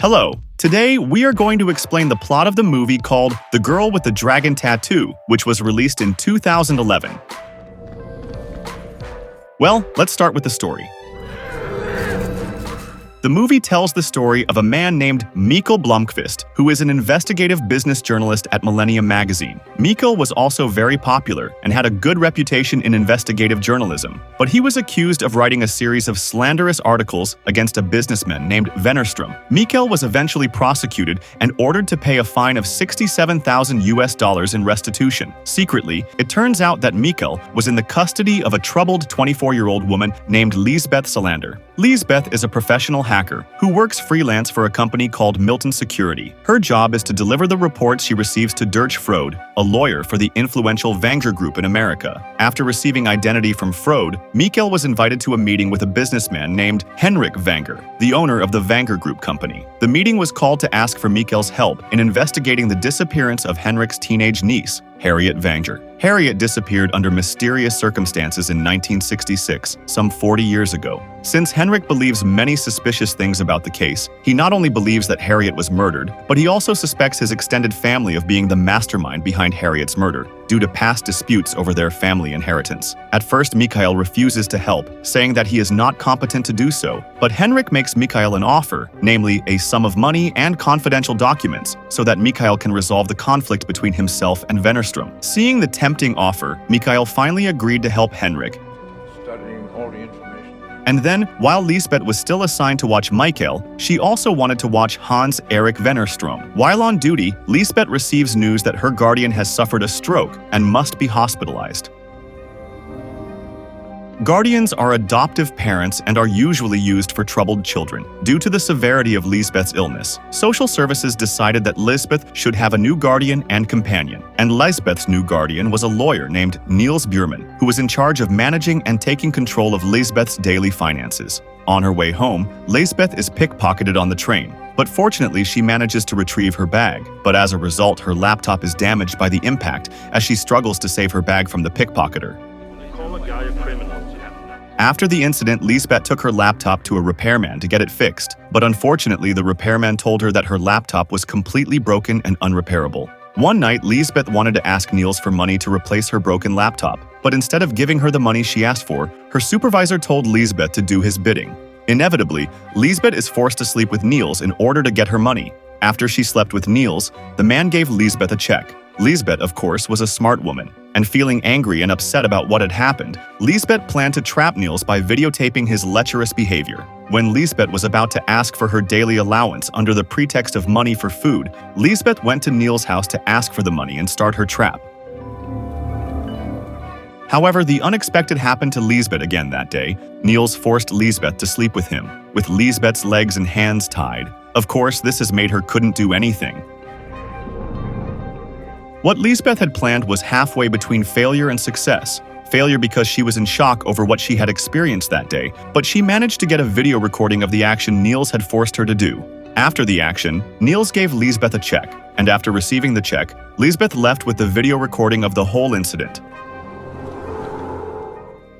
Hello, today we are going to explain the plot of the movie called The Girl with the Dragon Tattoo, which was released in 2011. Well, let's start with the story. The movie tells the story of a man named Mikael Blomkvist, who is an investigative business journalist at Millennium magazine. Mikael was also very popular and had a good reputation in investigative journalism, but he was accused of writing a series of slanderous articles against a businessman named Wennerström. Mikael was eventually prosecuted and ordered to pay a fine of $67,000 in restitution. Secretly, it turns out that Mikael was in the custody of a troubled 24-year-old woman named Lisbeth Salander. Lisbeth is a professional hacker who works freelance for a company called Milton Security. Her job is to deliver the reports she receives to Dirk Frode, a lawyer for the influential Vanger Group in America. After receiving identity from Frode, Mikael was invited to a meeting with a businessman named Henrik Vanger, the owner of the Vanger Group company. The meeting was called to ask for Mikael's help in investigating the disappearance of Henrik's teenage niece, Harriet Vanger. Harriet disappeared under mysterious circumstances in 1966, some 40 years ago. Since Henrik believes many suspicious things about the case, he not only believes that Harriet was murdered, but he also suspects his extended family of being the mastermind behind Harriet's murder, due to past disputes over their family inheritance. At first, Mikael refuses to help, saying that he is not competent to do so, but Henrik makes Mikael an offer, namely a sum of money and confidential documents, so that Mikael can resolve the conflict between himself and Wennerström. Seeing the tempting offer, Mikael finally agreed to help Henrik. Studying all the information. And then, while Lisbeth was still assigned to watch Mikael, she also wanted to watch Hans-Erik Wennerström. While on duty, Lisbeth receives news that her guardian has suffered a stroke and must be hospitalized. Guardians are adoptive parents and are usually used for troubled children. Due to the severity of Lisbeth's illness, social services decided that Lisbeth should have a new guardian and companion. And Lisbeth's new guardian was a lawyer named Niels Bjurman, who was in charge of managing and taking control of Lisbeth's daily finances. On her way home, Lisbeth is pickpocketed on the train, but fortunately she manages to retrieve her bag. But as a result, her laptop is damaged by the impact as she struggles to save her bag from the pickpocketer. Call a guy a criminal. After the incident, Lisbeth took her laptop to a repairman to get it fixed, but unfortunately the repairman told her that her laptop was completely broken and unrepairable. One night, Lisbeth wanted to ask Niels for money to replace her broken laptop, but instead of giving her the money she asked for, her supervisor told Lisbeth to do his bidding. Inevitably, Lisbeth is forced to sleep with Niels in order to get her money. After she slept with Niels, the man gave Lisbeth a check. Lisbeth, of course, was a smart woman, and feeling angry and upset about what had happened, Lisbeth planned to trap Niels by videotaping his lecherous behavior. When Lisbeth was about to ask for her daily allowance under the pretext of money for food, Lisbeth went to Niels' house to ask for the money and start her trap. However, the unexpected happened to Lisbeth again that day. Niels forced Lisbeth to sleep with him, with Lisbeth's legs and hands tied. Of course, this has made her couldn't do anything. What Lisbeth had planned was halfway between failure and success. Failure because she was in shock over what she had experienced that day, but she managed to get a video recording of the action Niels had forced her to do. After the action, Niels gave Lisbeth a check, and after receiving the check, Lisbeth left with the video recording of the whole incident.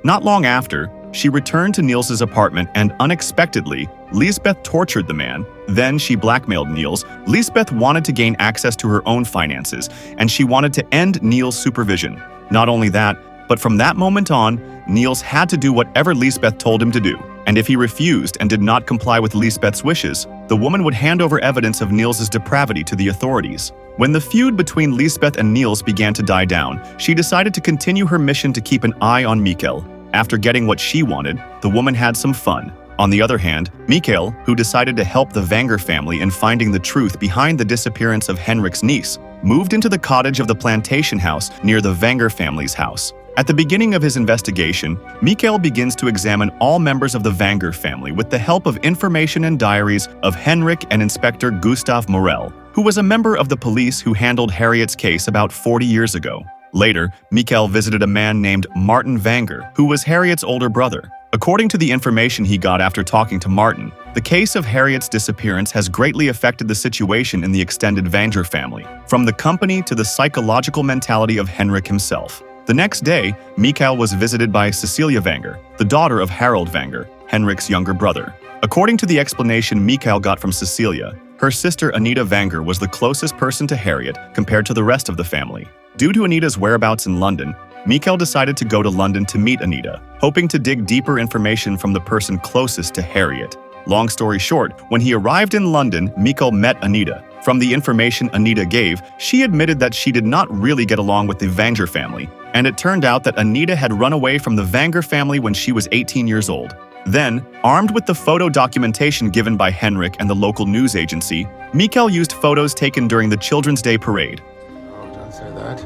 Not long after, she returned to Niels' apartment and unexpectedly, Lisbeth tortured the man. Then she blackmailed Niels. Lisbeth wanted to gain access to her own finances, and she wanted to end Niels' supervision. Not only that, but from that moment on, Niels had to do whatever Lisbeth told him to do. And if he refused and did not comply with Lisbeth's wishes, the woman would hand over evidence of Niels' depravity to the authorities. When the feud between Lisbeth and Niels began to die down, she decided to continue her mission to keep an eye on Mikael. After getting what she wanted, the woman had some fun. On the other hand, Mikael, who decided to help the Vanger family in finding the truth behind the disappearance of Henrik's niece, moved into the cottage of the plantation house near the Vanger family's house. At the beginning of his investigation, Mikael begins to examine all members of the Vanger family with the help of information and diaries of Henrik and Inspector Gustav Morell, who was a member of the police who handled Harriet's case about 40 years ago. Later, Mikael visited a man named Martin Vanger, who was Harriet's older brother. According to the information he got after talking to Martin, the case of Harriet's disappearance has greatly affected the situation in the extended Vanger family, from the company to the psychological mentality of Henrik himself. The next day, Mikael was visited by Cecilia Vanger, the daughter of Harald Vanger, Henrik's younger brother. According to the explanation Mikael got from Cecilia, Her sister Anita Vanger was the closest person to Harriet compared to the rest of the family. Due to Anita's whereabouts in London, Mikael decided to go to London to meet Anita, hoping to dig deeper information from the person closest to Harriet. Long story short, when he arrived in London, Mikael met Anita. From the information Anita gave, she admitted that she did not really get along with the Vanger family, and it turned out that Anita had run away from the Vanger family when she was 18 years old. Then, armed with the photo documentation given by Henrik and the local news agency, Mikael used photos taken during the Children's Day parade. Oh, don't say that.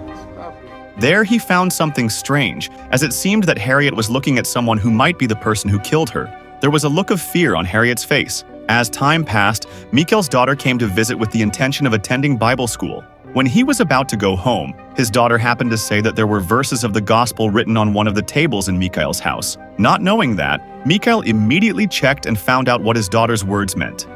There he found something strange, as it seemed that Harriet was looking at someone who might be the person who killed her. There was a look of fear on Harriet's face. As time passed, Mikael's daughter came to visit with the intention of attending Bible school. When he was about to go home, his daughter happened to say that there were verses of the gospel written on one of the tables in Mikael's house. Not knowing that, Mikael immediately checked and found out what his daughter's words meant.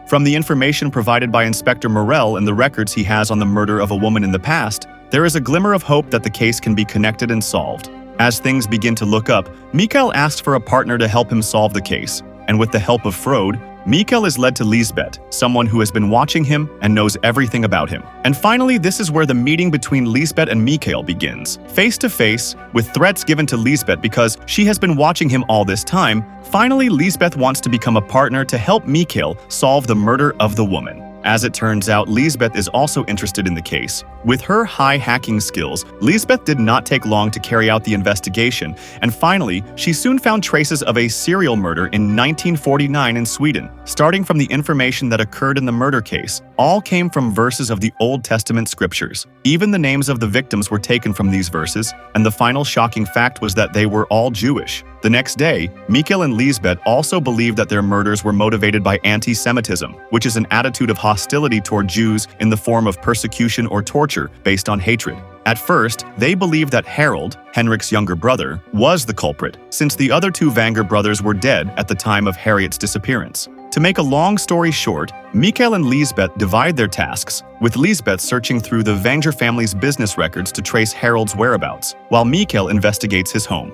From the information provided by Inspector Morell and the records he has on the murder of a woman in the past, there is a glimmer of hope that the case can be connected and solved. As things begin to look up, Mikael asks for a partner to help him solve the case, and with the help of Frode, Mikael is led to Lisbeth, someone who has been watching him and knows everything about him. And finally, this is where the meeting between Lisbeth and Mikael begins. Face to face, with threats given to Lisbeth because she has been watching him all this time, finally Lisbeth wants to become a partner to help Mikael solve the murder of the woman. As it turns out, Lisbeth is also interested in the case. With her high hacking skills, Lisbeth did not take long to carry out the investigation, and finally, she soon found traces of a serial murder in 1949 in Sweden. Starting from the information that occurred in the murder case, all came from verses of the Old Testament scriptures. Even the names of the victims were taken from these verses, and the final shocking fact was that they were all Jewish. The next day, Mikael and Lisbeth also believed that their murders were motivated by anti-Semitism, which is an attitude of hostility toward Jews in the form of persecution or torture based on hatred. At first, they believed that Harold, Henrik's younger brother, was the culprit, since the other two Vanger brothers were dead at the time of Harriet's disappearance. To make a long story short, Mikael and Lisbeth divide their tasks, with Lisbeth searching through the Vanger family's business records to trace Harold's whereabouts, while Mikael investigates his home.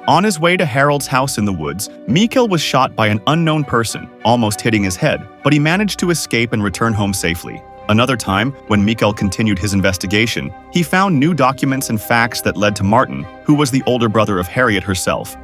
On his way to Harold's house in the woods, Mikael was shot by an unknown person, almost hitting his head, but he managed to escape and return home safely. Another time, when Mikael continued his investigation, he found new documents and facts that led to Martin, who was the older brother of Harriet herself.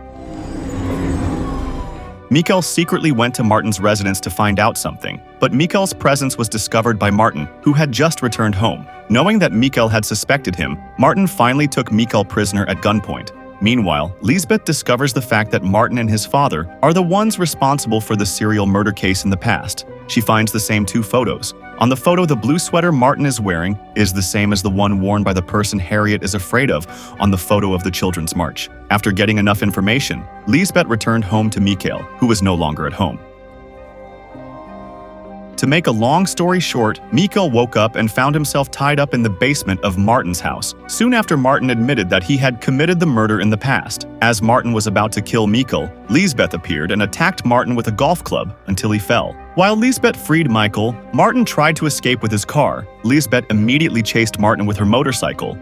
Mikael secretly went to Martin's residence to find out something, but Mikael's presence was discovered by Martin, who had just returned home. Knowing that Mikael had suspected him, Martin finally took Mikael prisoner at gunpoint. Meanwhile, Lisbeth discovers the fact that Martin and his father are the ones responsible for the serial murder case in the past. She finds the same two photos. On the photo, the blue sweater Martin is wearing is the same as the one worn by the person Harriet is afraid of on the photo of the Children's March. After getting enough information, Lisbeth returned home to Mikael, who was no longer at home. To make a long story short, Mikael woke up and found himself tied up in the basement of Martin's house. Soon after, Martin admitted that he had committed the murder in the past. As Martin was about to kill Mikael, Lisbeth appeared and attacked Martin with a golf club until he fell. While Lisbeth freed Mikael, Martin tried to escape with his car. Lisbeth immediately chased Martin with her motorcycle.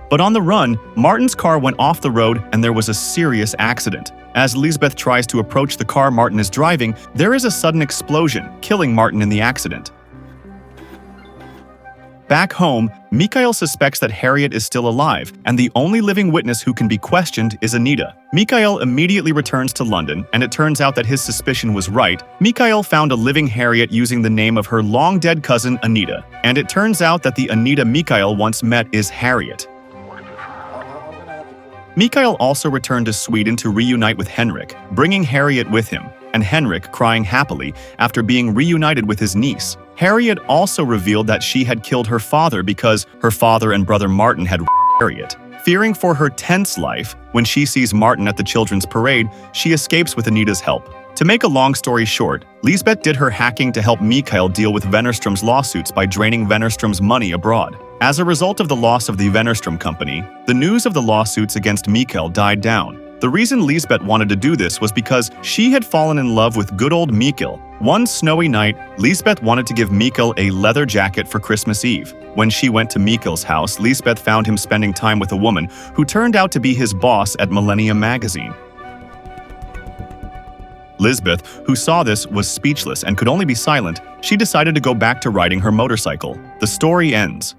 But on the run, Martin's car went off the road and there was a serious accident. As Lisbeth tries to approach the car Martin is driving, there is a sudden explosion, killing Martin in the accident. Back home, Mikael suspects that Harriet is still alive, and the only living witness who can be questioned is Anita. Mikael immediately returns to London, and it turns out that his suspicion was right. Mikael found a living Harriet using the name of her long-dead cousin Anita, and it turns out that the Anita Mikael once met is Harriet. Mikael also returned to Sweden to reunite with Henrik, bringing Harriet with him, and Henrik crying happily after being reunited with his niece. Harriet also revealed that she had killed her father because her father and brother Martin had Harriet. Fearing for her tense life, when she sees Martin at the children's parade, she escapes with Anita's help. To make a long story short, Lisbeth did her hacking to help Mikael deal with Wennerström's lawsuits by draining Wennerström's money abroad. As a result of the loss of the Wennerström company, the news of the lawsuits against Mikael died down. The reason Lisbeth wanted to do this was because she had fallen in love with good old Mikael. One snowy night, Lisbeth wanted to give Mikael a leather jacket for Christmas Eve. When she went to Mikael's house, Lisbeth found him spending time with a woman who turned out to be his boss at Millennium magazine. Lisbeth, who saw this, was speechless and could only be silent. She decided to go back to riding her motorcycle. The story ends.